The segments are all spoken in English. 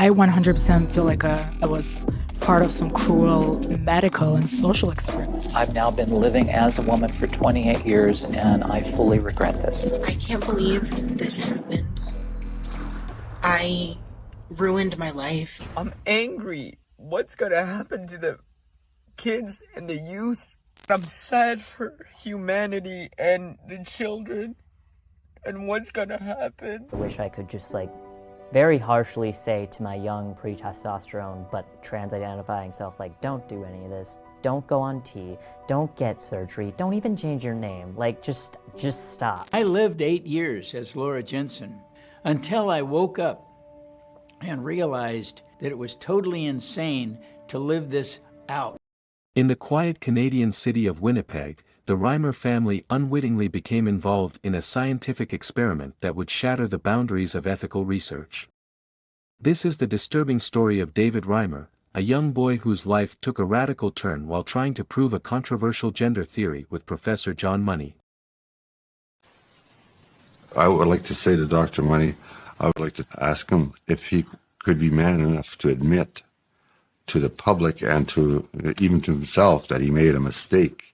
I 100% feel like I was part of some cruel medical and social experiment. I've now been living as a woman for 28 years, and I fully regret this. I can't believe this happened. I ruined my life. I'm angry. What's gonna happen to the kids and the youth? I'm sad for humanity and the children and what's gonna happen. I wish I could just very harshly say to my young pre-testosterone but trans-identifying self, don't do any of this, don't go on T, don't get surgery, don't even change your name, just stop. I lived 8 years as Laura Jensen until I woke up and realized that it was totally insane to live this out. In the quiet Canadian city of Winnipeg, the Reimer family unwittingly became involved in a scientific experiment that would shatter the boundaries of ethical research. This is the disturbing story of David Reimer, a young boy whose life took a radical turn while trying to prove a controversial gender theory with Professor John Money. I would like to say to Dr. Money, I would like to ask him if he could be man enough to admit to the public and to even to himself that he made a mistake.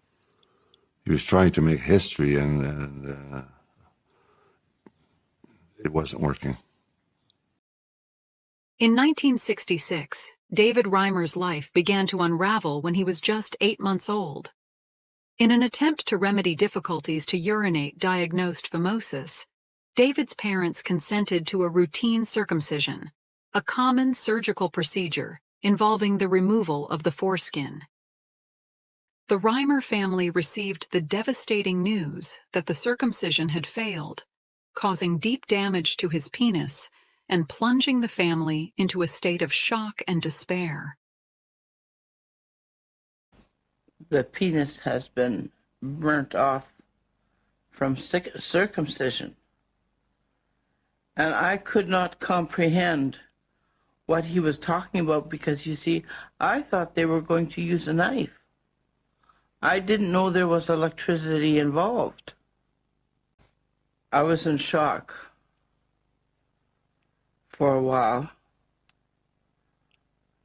He was trying to make history, and it wasn't working. In 1966, David Reimer's life began to unravel when he was just 8 months old. In an attempt to remedy difficulties to urinate diagnosed phimosis, David's parents consented to a routine circumcision, a common surgical procedure involving the removal of the foreskin. The Reimer family received the devastating news that the circumcision had failed, causing deep damage to his penis and plunging the family into a state of shock and despair. The penis has been burnt off from circumcision, and I could not comprehend what he was talking about because, you see, I thought they were going to use a knife. I didn't know there was electricity involved. I was in shock for a while.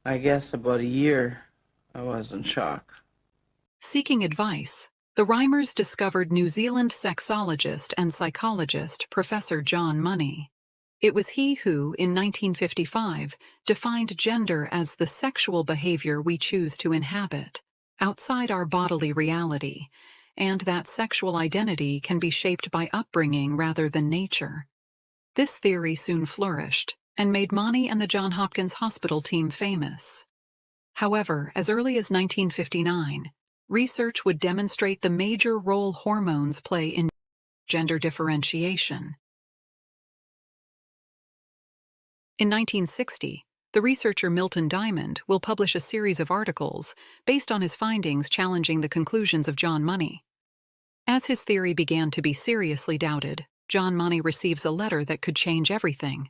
I guess about a year I was in shock. Seeking advice, the Reimers discovered New Zealand sexologist and psychologist Professor John Money. It was he who, in 1955, defined gender as the sexual behavior we choose to inhabit, outside our bodily reality, and that sexual identity can be shaped by upbringing rather than nature. This theory soon flourished and made Money and the Johns Hopkins Hospital team famous. However, as early as 1959, research would demonstrate the major role hormones play in gender differentiation. In 1960, the researcher Milton Diamond will publish a series of articles based on his findings challenging the conclusions of John Money. As his theory began to be seriously doubted, John Money receives a letter that could change everything.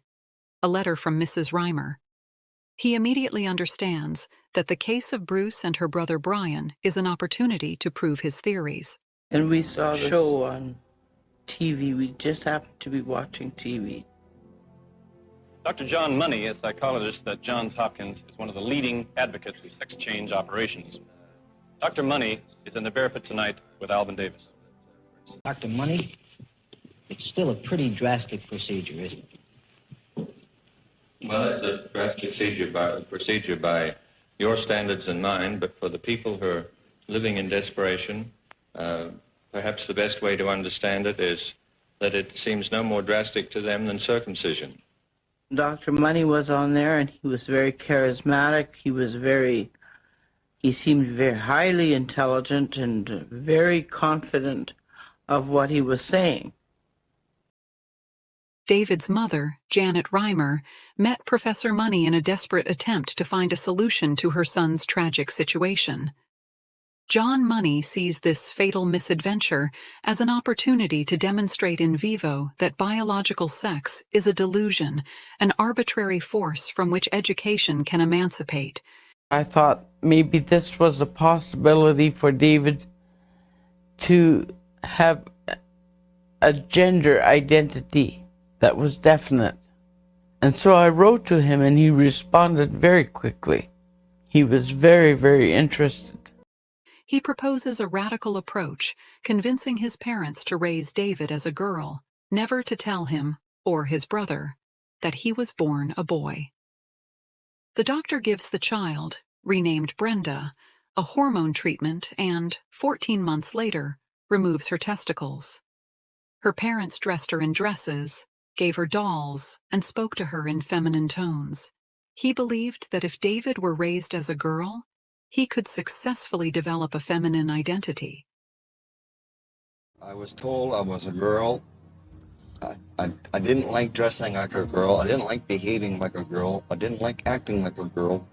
A letter from Mrs. Reimer. He immediately understands that the case of Bruce and her brother Brian is an opportunity to prove his theories. And we saw the show on TV. We just happened to be watching TV. Dr. John Money, a psychologist at Johns Hopkins, is one of the leading advocates of sex change operations. Dr. Money is in the Barefoot tonight with Alvin Davis. Dr. Money, it's still a pretty drastic procedure, isn't it? Well, it's a drastic procedure by your standards and mine, but for the people who are living in desperation, perhaps the best way to understand it is that it seems no more drastic to them than circumcision. Dr. Money was on there, and he was very charismatic. He seemed very highly intelligent and very confident of what he was saying. David's mother, Janet Reimer, met Professor Money in a desperate attempt to find a solution to her son's tragic situation. John Money sees this fatal misadventure as an opportunity to demonstrate in vivo that biological sex is a delusion, an arbitrary force from which education can emancipate. I thought maybe this was a possibility for David to have a gender identity that was definite And so I wrote to him, and he responded very quickly. He was very, very interested. He proposes a radical approach, convincing his parents to raise David as a girl, never to tell him, or his brother, that he was born a boy. The doctor gives the child, renamed Brenda, a hormone treatment and, 14 months later, removes her testicles. Her parents dressed her in dresses, gave her dolls, and spoke to her in feminine tones. He believed that if David were raised as a girl, he could successfully develop a feminine identity. I was told I was a girl. I didn't like dressing like a girl. I didn't like behaving like a girl. I didn't like acting like a girl.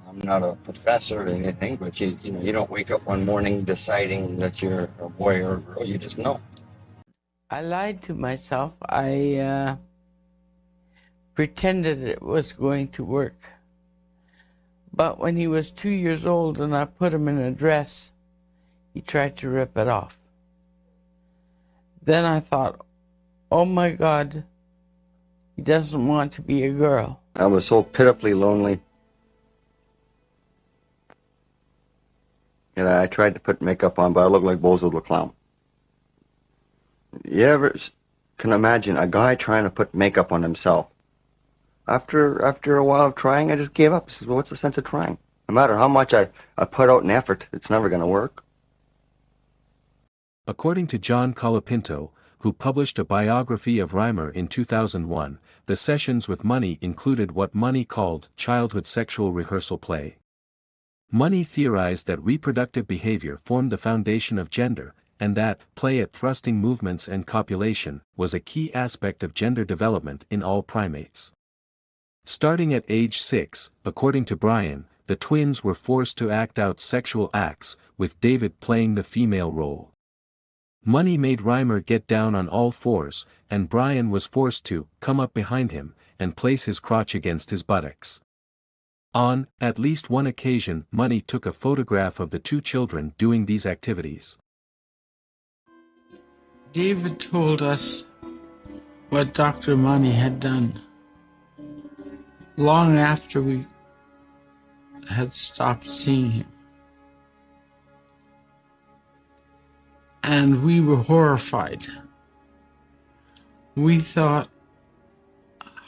I'm not a professor or anything, but you don't wake up one morning deciding that you're a boy or a girl. You just know. I lied to myself. I pretended it was going to work. But when he was 2 years old and I put him in a dress, he tried to rip it off. Then I thought, oh my God, he doesn't want to be a girl. I was so pitifully lonely. And I tried to put makeup on, but I looked like Bozo the Clown. You ever can imagine a guy trying to put makeup on himself? After a while of trying, I just gave up. I said, well, what's the sense of trying? No matter how much I put out an effort, it's never going to work. According to John Colapinto, who published a biography of Reimer in 2001, the sessions with Money included what Money called childhood sexual rehearsal play. Money theorized that reproductive behavior formed the foundation of gender, and that play at thrusting movements and copulation was a key aspect of gender development in all primates. Starting at age 6, according to Brian, the twins were forced to act out sexual acts, with David playing the female role. Money made Reimer get down on all fours, and Brian was forced to come up behind him and place his crotch against his buttocks. On at least one occasion, Money took a photograph of the two children doing these activities. David told us what Dr. Money had done long after we had stopped seeing him. And we were horrified. We thought,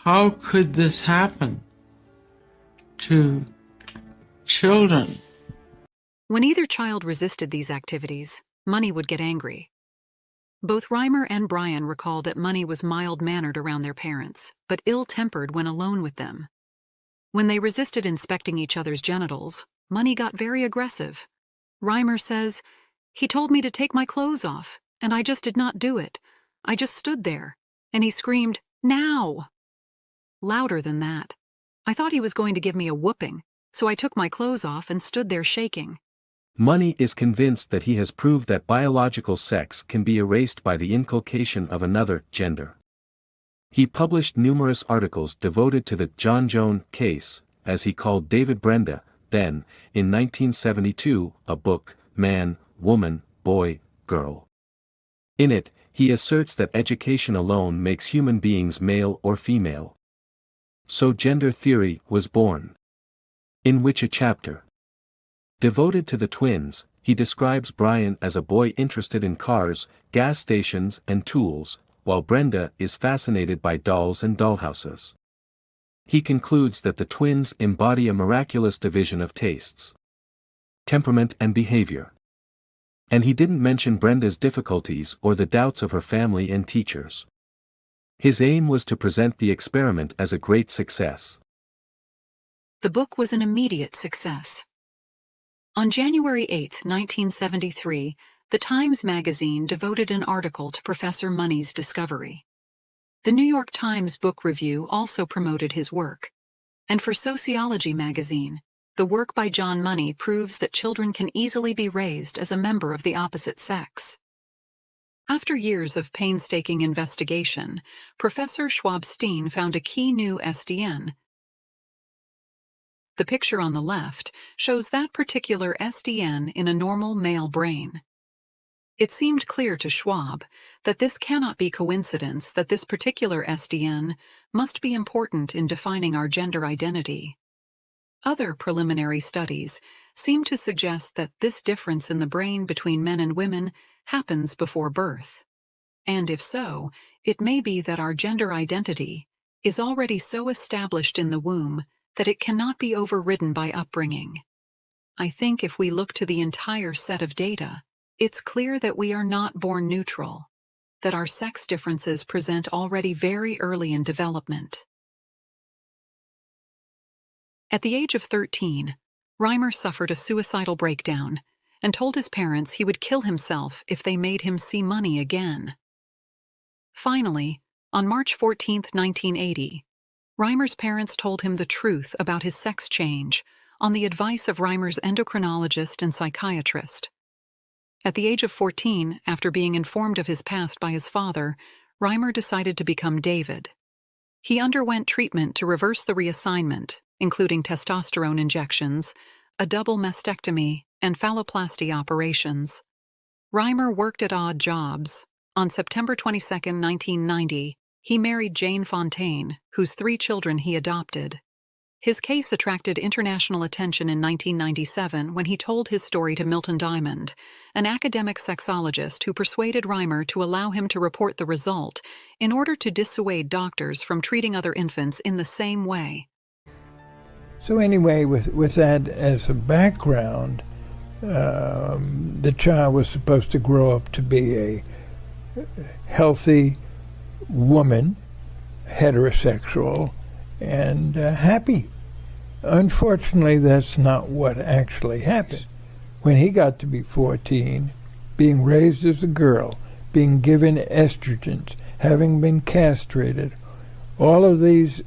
how could this happen to children? When either child resisted these activities, Money would get angry. Both Reimer and Brian recall that Money was mild-mannered around their parents, but ill-tempered when alone with them. When they resisted inspecting each other's genitals, Money got very aggressive. Reimer says, "He told me to take my clothes off, and I just did not do it. I just stood there, and he screamed, 'Now!' Louder than that. I thought he was going to give me a whooping, so I took my clothes off and stood there shaking." Money is convinced that he has proved that biological sex can be erased by the inculcation of another gender. He published numerous articles devoted to the John Joan case, as he called David Brenda, then, in 1972, a book, Man, Woman, Boy, Girl. In it, he asserts that education alone makes human beings male or female. So gender theory was born. In which a chapter devoted to the twins, he describes Brian as a boy interested in cars, gas stations and tools, while Brenda is fascinated by dolls and dollhouses. He concludes that the twins embody a miraculous division of tastes, temperament and behavior. And he didn't mention Brenda's difficulties or the doubts of her family and teachers. His aim was to present the experiment as a great success. The book was an immediate success. On January 8, 1973, The Times magazine devoted an article to Professor Money's discovery. The New York Times Book Review also promoted his work. And for Sociology magazine, the work by John Money proves that children can easily be raised as a member of the opposite sex. After years of painstaking investigation, Professor Schwab-Steen found a key new SDN. The picture on the left shows that particular SDN in a normal male brain. It seemed clear to Schwab that this cannot be coincidence, that this particular SDN must be important in defining our gender identity. Other preliminary studies seem to suggest that this difference in the brain between men and women happens before birth. And if so, it may be that our gender identity is already so established in the womb that it cannot be overridden by upbringing. I think if we look to the entire set of data, it's clear that we are not born neutral, that our sex differences present already very early in development. At the age of 13, Reimer suffered a suicidal breakdown and told his parents he would kill himself if they made him see money again. Finally, on March 14, 1980, Reimer's parents told him the truth about his sex change on the advice of Reimer's endocrinologist and psychiatrist. At the age of 14, after being informed of his past by his father, Reimer decided to become David. He underwent treatment to reverse the reassignment, including testosterone injections, a double mastectomy, and phalloplasty operations. Reimer worked at odd jobs. On September 22, 1990, he married Jane Fontaine, whose 3 children he adopted. His case attracted international attention in 1997 when he told his story to Milton Diamond, an academic sexologist who persuaded Reimer to allow him to report the result in order to dissuade doctors from treating other infants in the same way. So anyway, with that as a background, the child was supposed to grow up to be a healthy woman, heterosexual, and happy. Unfortunately, that's not what actually happened. When he got to be 14, being raised as a girl, being given estrogens, having been castrated, all of these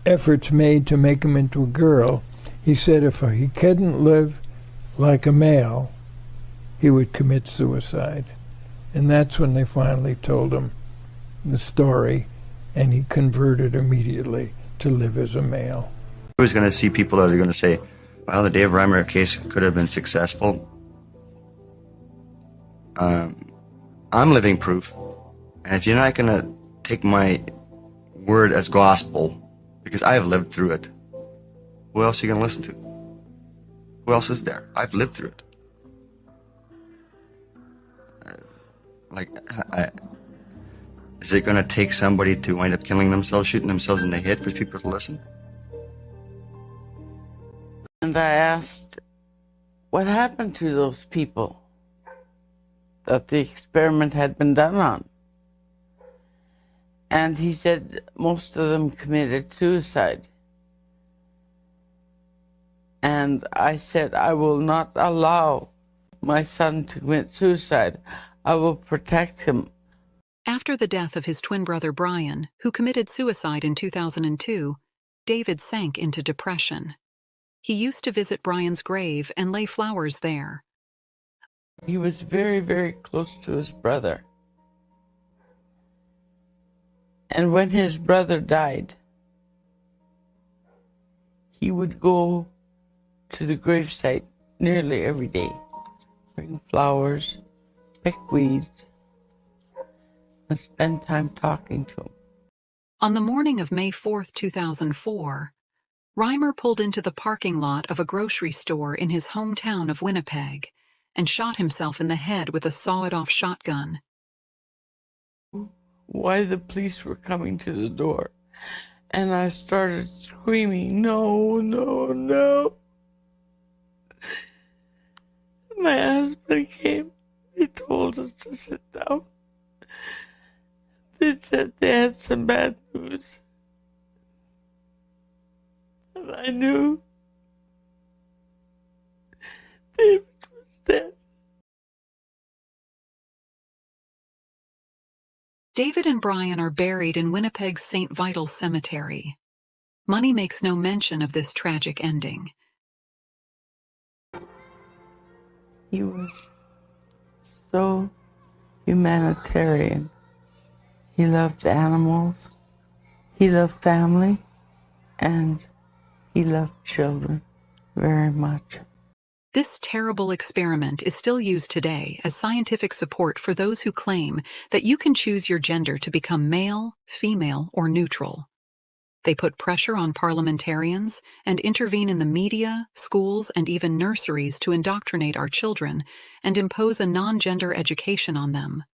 efforts made to make him into a girl, he said if he couldn't live like a male, he would commit suicide. And that's when they finally told him the story, and he converted immediately to live as a male. I was going to see people that are going to say, well, the Dave Reimer case could have been successful. I'm living proof. And if you're not going to take my word as gospel, because I have lived through it, who else are you going to listen to? Who else is there? I've lived through it. Is it going to take somebody to wind up killing themselves, shooting themselves in the head for people to listen? And I asked, what happened to those people that the experiment had been done on? And he said most of them committed suicide. And I said, I will not allow my son to commit suicide. I will protect him. After the death of his twin brother Brian, who committed suicide in 2002, David sank into depression. He used to visit Brian's grave and lay flowers there. He was very, very close to his brother. And when his brother died, he would go to the gravesite nearly every day, bring flowers, pick weeds, and spend time talking to him. On the morning of May 4, 2004, Reimer pulled into the parking lot of a grocery store in his hometown of Winnipeg and shot himself in the head with a saw-it-off shotgun. Why the police were coming to the door, and I started screaming, no, no, no. My husband came. He told us to sit down. They said they had some bad news. And I knew David was dead. David and Brian are buried in Winnipeg's St. Vital Cemetery. Money makes no mention of this tragic ending. He was so humanitarian. He loved animals, he loved family, and he loved children very much. This terrible experiment is still used today as scientific support for those who claim that you can choose your gender to become male, female, or neutral. They put pressure on parliamentarians and intervene in the media, schools, and even nurseries to indoctrinate our children and impose a non-gender education on them.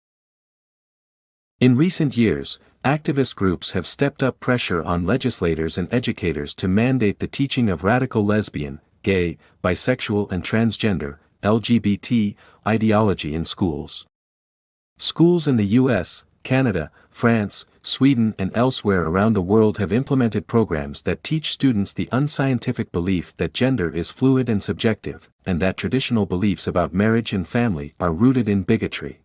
In recent years, activist groups have stepped up pressure on legislators and educators to mandate the teaching of radical lesbian, gay, bisexual, and transgender, LGBT, ideology in schools. Schools in the US, Canada, France, Sweden, and elsewhere around the world have implemented programs that teach students the unscientific belief that gender is fluid and subjective, and that traditional beliefs about marriage and family are rooted in bigotry,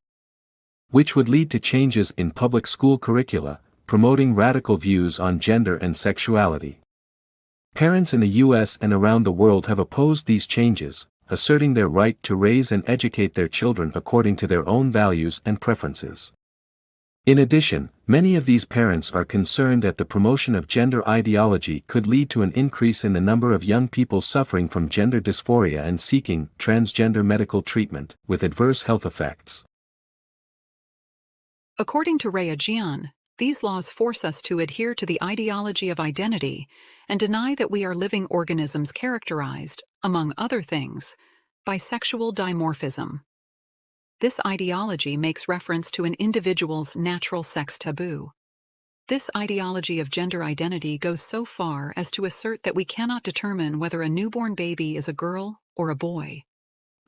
which would lead to changes in public school curricula, promoting radical views on gender and sexuality. Parents in the US and around the world have opposed these changes, asserting their right to raise and educate their children according to their own values and preferences. In addition, many of these parents are concerned that the promotion of gender ideology could lead to an increase in the number of young people suffering from gender dysphoria and seeking transgender medical treatment, with adverse health effects. According to Rhea Jian, these laws force us to adhere to the ideology of identity and deny that we are living organisms characterized, among other things, by sexual dimorphism. This ideology makes reference to an individual's natural sex taboo. This ideology of gender identity goes so far as to assert that we cannot determine whether a newborn baby is a girl or a boy.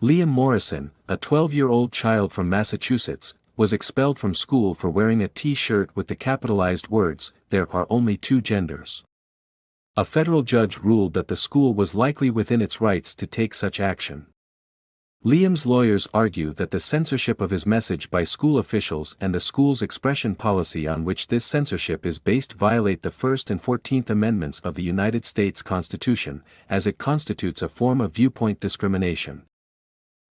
Liam Morrison, a 12-year-old child from Massachusetts, was expelled from school for wearing a T-shirt with the capitalized words, "There are only two genders." A federal judge ruled that the school was likely within its rights to take such action. Liam's lawyers argue that the censorship of his message by school officials and the school's expression policy on which this censorship is based violate the First and 14th Amendments of the United States Constitution, as it constitutes a form of viewpoint discrimination.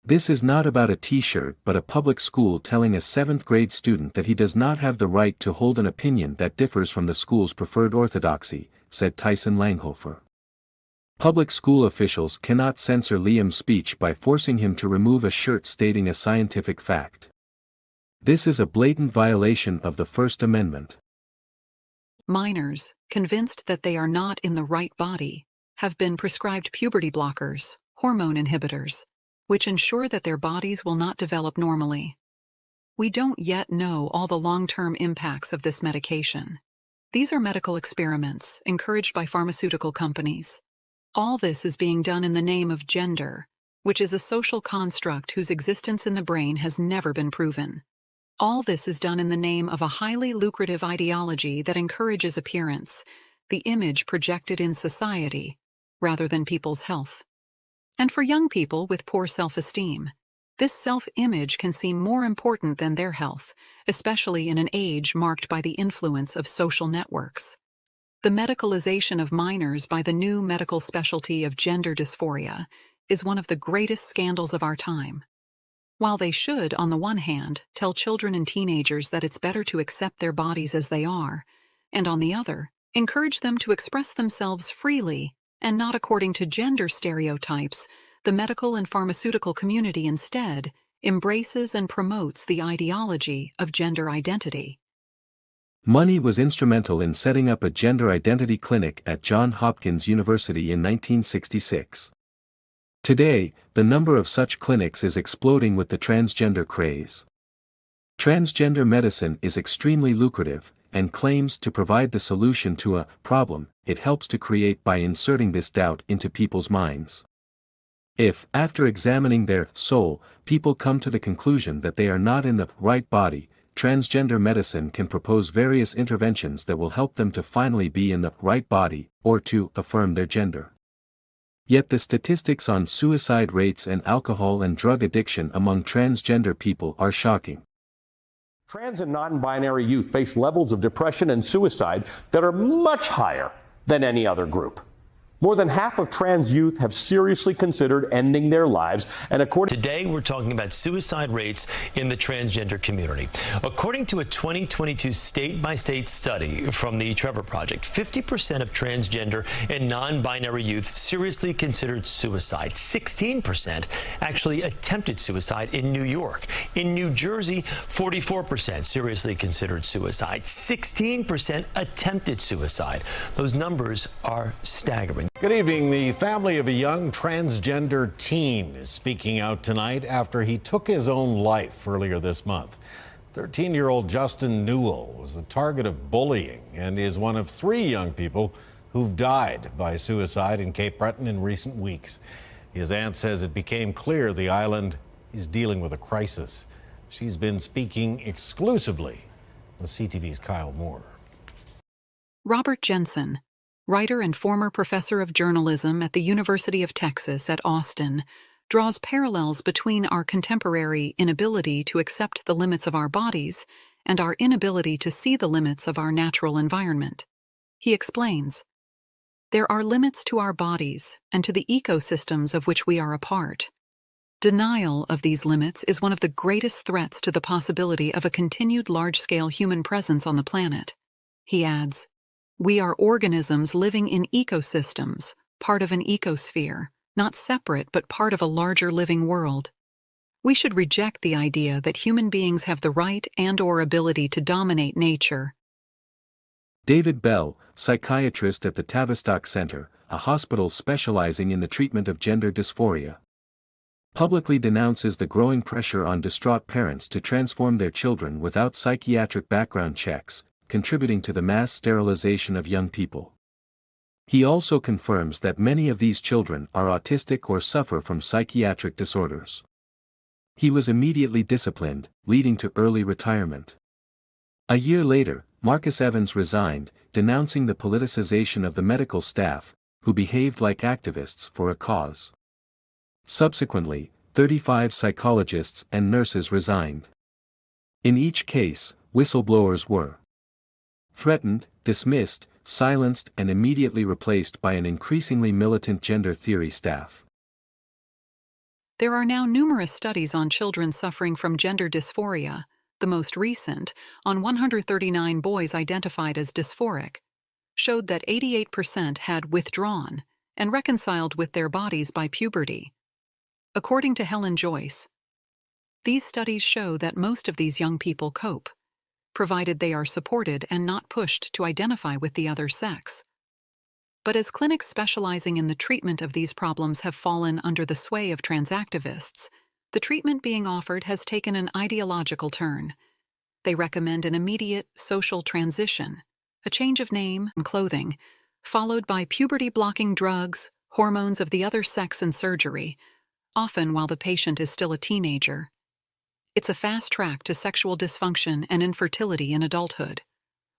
This is not about a T-shirt but a public school telling a 7th grade student that he does not have the right to hold an opinion that differs from the school's preferred orthodoxy, said Tyson Langhofer. Public school officials cannot censor Liam's speech by forcing him to remove a shirt stating a scientific fact. This is a blatant violation of the First Amendment. Minors, convinced that they are not in the right body, have been prescribed puberty blockers, hormone inhibitors, which ensure that their bodies will not develop normally. We don't yet know all the long-term impacts of this medication. These are medical experiments encouraged by pharmaceutical companies. All this is being done in the name of gender, which is a social construct whose existence in the brain has never been proven. All this is done in the name of a highly lucrative ideology that encourages appearance, the image projected in society, rather than people's health. And for young people with poor self-esteem, this self-image can seem more important than their health, especially in an age marked by the influence of social networks. The medicalization of minors by the new medical specialty of gender dysphoria is one of the greatest scandals of our time. While they should, on the one hand, tell children and teenagers that it's better to accept their bodies as they are, and on the other, encourage them to express themselves freely and not according to gender stereotypes, the medical and pharmaceutical community instead embraces and promotes the ideology of gender identity. Money was instrumental in setting up a gender identity clinic at Johns Hopkins University in 1966. Today, the number of such clinics is exploding with the transgender craze. Transgender medicine is extremely lucrative, and claims to provide the solution to a problem it helps to create by inserting this doubt into people's minds. If, after examining their soul, people come to the conclusion that they are not in the right body, transgender medicine can propose various interventions that will help them to finally be in the right body, or to affirm their gender. Yet the statistics on suicide rates and alcohol and drug addiction among transgender people are shocking. Trans and non-binary youth face levels of depression and suicide that are much higher than any other group. More than half of trans youth have seriously considered ending their lives, and according Today, we're talking about suicide rates in the transgender community. According to a 2022 state-by-state study from the Trevor Project, 50% of transgender and non-binary youth seriously considered suicide. 16% actually attempted suicide in New York. In New Jersey, 44% seriously considered suicide. 16% attempted suicide. Those numbers are staggering. Good evening. The family of a young transgender teen is speaking out tonight after he took his own life earlier this month. 13-year-old Justin Newell was the target of bullying and is one of 3 young people who've died by suicide in Cape Breton in recent weeks. His aunt says it became clear the island is dealing with a crisis. She's been speaking exclusively with CTV's Kyle Moore. Robert Jensen, writer and former professor of journalism at the University of Texas at Austin, draws parallels between our contemporary inability to accept the limits of our bodies and our inability to see the limits of our natural environment. He explains, "There are limits to our bodies and to the ecosystems of which we are a part. Denial of these limits is one of the greatest threats to the possibility of a continued large-scale human presence on the planet." He adds, "We are organisms living in ecosystems, part of an ecosphere, not separate but part of a larger living world. We should reject the idea that human beings have the right and/or ability to dominate nature." David Bell, psychiatrist at the Tavistock Center, a hospital specializing in the treatment of gender dysphoria, publicly denounces the growing pressure on distraught parents to transform their children without psychiatric background checks, contributing to the mass sterilization of young people. He also confirms that many of these children are autistic or suffer from psychiatric disorders. He was immediately disciplined, leading to early retirement. A year later, Marcus Evans resigned, denouncing the politicization of the medical staff, who behaved like activists for a cause. Subsequently, 35 psychologists and nurses resigned. In each case, whistleblowers were threatened, dismissed, silenced, and immediately replaced by an increasingly militant gender theory staff. There are now numerous studies on children suffering from gender dysphoria, the most recent, on 139 boys identified as dysphoric, showed that 88% had withdrawn and reconciled with their bodies by puberty. According to Helen Joyce, these studies show that most of these young people cope, provided they are supported and not pushed to identify with the other sex. But as clinics specializing in the treatment of these problems have fallen under the sway of trans activists, the treatment being offered has taken an ideological turn. They recommend an immediate social transition, a change of name and clothing, followed by puberty-blocking drugs, hormones of the other sex, and surgery, often while the patient is still a teenager. It's a fast track to sexual dysfunction and infertility in adulthood.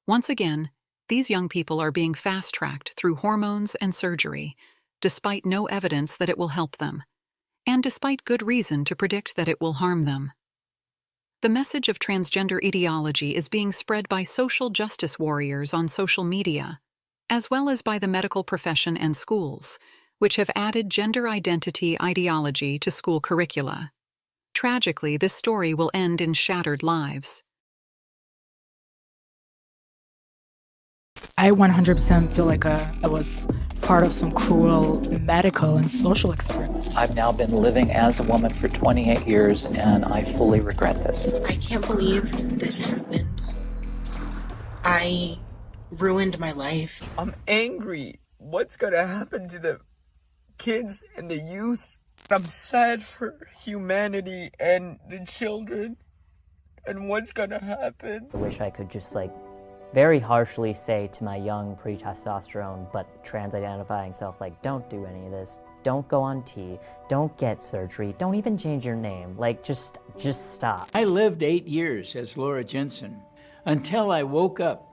Once again, these young people are being fast-tracked through hormones and surgery, despite no evidence that it will help them, and despite good reason to predict that it will harm them. The message of transgender ideology is being spread by social justice warriors on social media, as well as by the medical profession and schools, which have added gender identity ideology to school curricula. Tragically, this story will end in shattered lives. I 100% feel like I was part of some cruel medical and social experiment. I've now been living as a woman for 28 years, and I fully regret this. I can't believe this happened. I ruined my life. I'm angry. What's gonna happen to the kids and the youth? I'm sad for humanity and the children and what's gonna happen. I wish I could just very harshly say to my young pre-testosterone but trans-identifying self, don't do any of this, don't go on T, don't get surgery, don't even change your name, just stop. I lived 8 years as Laura Jensen until I woke up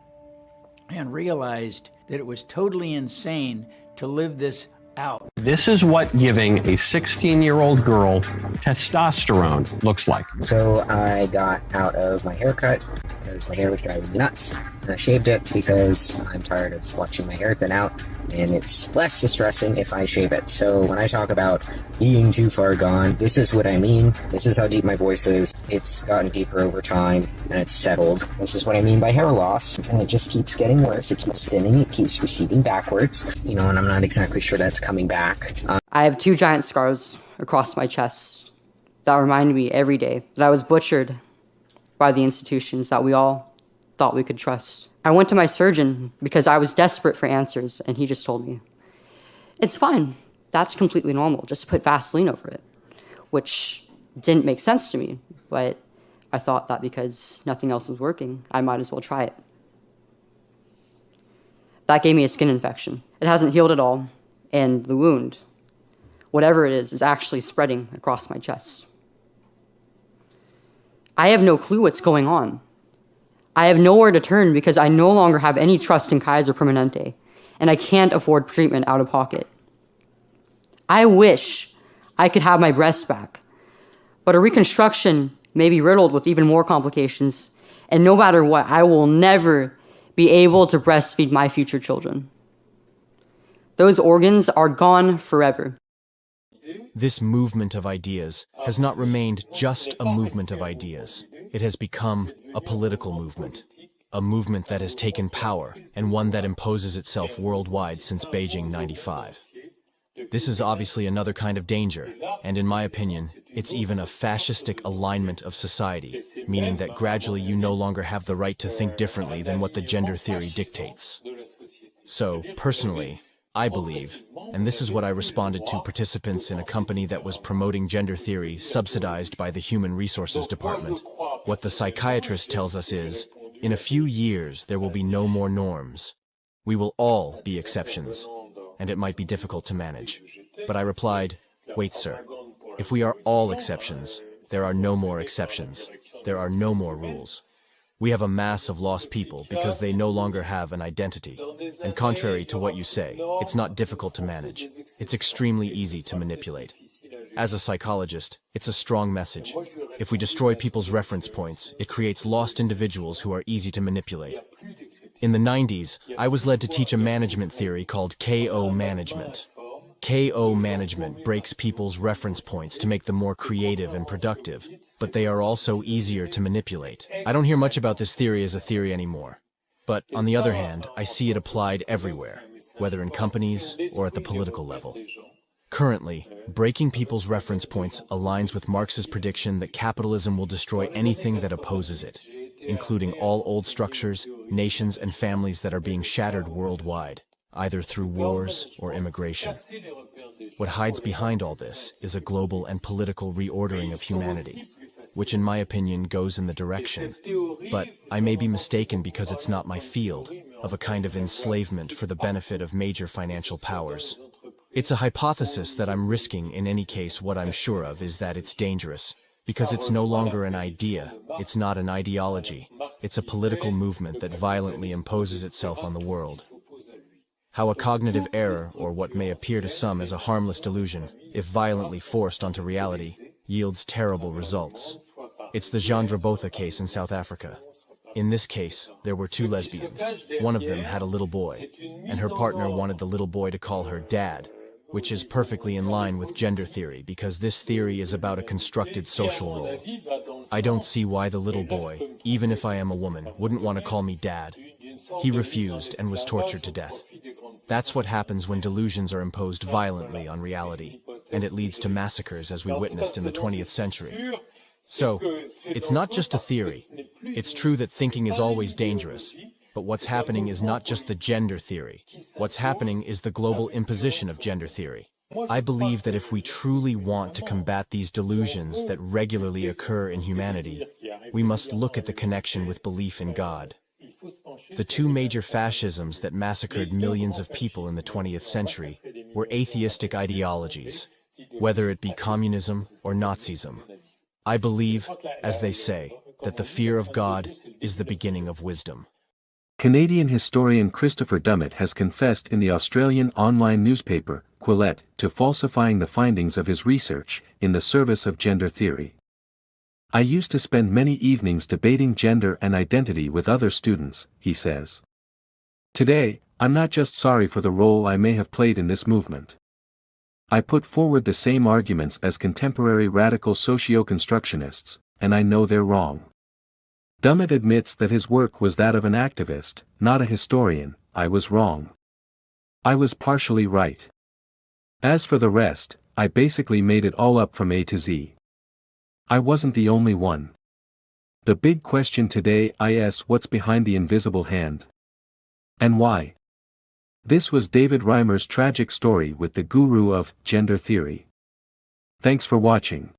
and realized that it was totally insane to live this out. This is what giving a 16-year-old girl testosterone looks like. So I got out of my haircut because my hair was driving me nuts. And I shaved it because I'm tired of watching my hair thin out, and it's less distressing if I shave it. So when I talk about being too far gone, this is what I mean. This is how deep my voice is. It's gotten deeper over time, and it's settled. This is what I mean by hair loss, and it just keeps getting worse. It keeps thinning, it keeps receding backwards, and I'm not exactly sure that's coming back. I have 2 giant scars across my chest that remind me every day that I was butchered by the institutions that we all thought we could trust. I went to my surgeon because I was desperate for answers, and he just told me, it's fine. That's completely normal. Just put Vaseline over it, which didn't make sense to me, but I thought that because nothing else was working, I might as well try it. That gave me a skin infection. It hasn't healed at all, and the wound, whatever it is actually spreading across my chest. I have no clue what's going on. I have nowhere to turn because I no longer have any trust in Kaiser Permanente, and I can't afford treatment out of pocket. I wish I could have my breast back, but a reconstruction may be riddled with even more complications, and no matter what, I will never be able to breastfeed my future children. Those organs are gone forever. This movement of ideas has not remained just a movement of ideas. It has become a political movement, a movement that has taken power and one that imposes itself worldwide since Beijing '95. This is obviously another kind of danger, and in my opinion, it's even a fascistic alignment of society, meaning that gradually you no longer have the right to think differently than what the gender theory dictates. So, personally, I believe, and this is what I responded to participants in a company that was promoting gender theory subsidized by the Human Resources Department. What the psychiatrist tells us is, in a few years there will be no more norms. We will all be exceptions, and it might be difficult to manage. But I replied, wait, sir, if we are all exceptions, there are no more exceptions. There are no more rules. We have a mass of lost people because they no longer have an identity. And contrary to what you say, it's not difficult to manage. It's extremely easy to manipulate. As a psychologist, it's a strong message. If we destroy people's reference points, it creates lost individuals who are easy to manipulate. In the 90s, I was led to teach a management theory called KO management. KO management breaks people's reference points to make them more creative and productive, but they are also easier to manipulate. I don't hear much about this theory as a theory anymore. But on the other hand, I see it applied everywhere, whether in companies or at the political level. Currently, breaking people's reference points aligns with Marx's prediction that capitalism will destroy anything that opposes it, including all old structures, nations, and families that are being shattered worldwide, either through wars or immigration. What hides behind all this is a global and political reordering of humanity, which in my opinion goes in the direction, but I may be mistaken because it's not my field, of a kind of enslavement for the benefit of major financial powers. It's a hypothesis that I'm risking. In any case, what I'm sure of is that it's dangerous, because it's no longer an idea, it's not an ideology, it's a political movement that violently imposes itself on the world. How a cognitive error, or what may appear to some as a harmless delusion, if violently forced onto reality, yields terrible results. It's the Jean Botha case in South Africa. In this case, there were 2 lesbians. One of them had a little boy, and her partner wanted the little boy to call her Dad, which is perfectly in line with gender theory because this theory is about a constructed social role. I don't see why the little boy, even if I am a woman, wouldn't want to call me Dad. He refused and was tortured to death. That's what happens when delusions are imposed violently on reality, and it leads to massacres as we witnessed in the 20th century. So, it's not just a theory. It's true that thinking is always dangerous, but what's happening is not just the gender theory. What's happening is the global imposition of gender theory. I believe that if we truly want to combat these delusions that regularly occur in humanity, we must look at the connection with belief in God. The 2 major fascisms that massacred millions of people in the 20th century were atheistic ideologies, whether it be communism or Nazism. I believe, as they say, that the fear of God is the beginning of wisdom. Canadian historian Christopher Dummett has confessed in the Australian online newspaper, Quillette, to falsifying the findings of his research, in the service of gender theory. I used to spend many evenings debating gender and identity with other students, he says. Today, I'm not just sorry for the role I may have played in this movement. I put forward the same arguments as contemporary radical socio-constructionists, and I know they're wrong. Dummett admits that his work was that of an activist, not a historian. I was wrong. I was partially right. As for the rest, I basically made it all up from A to Z. I wasn't the only one. The big question today is what's behind the invisible hand? And why? This was David Reimer's tragic story with the guru of gender theory. Thanks for watching.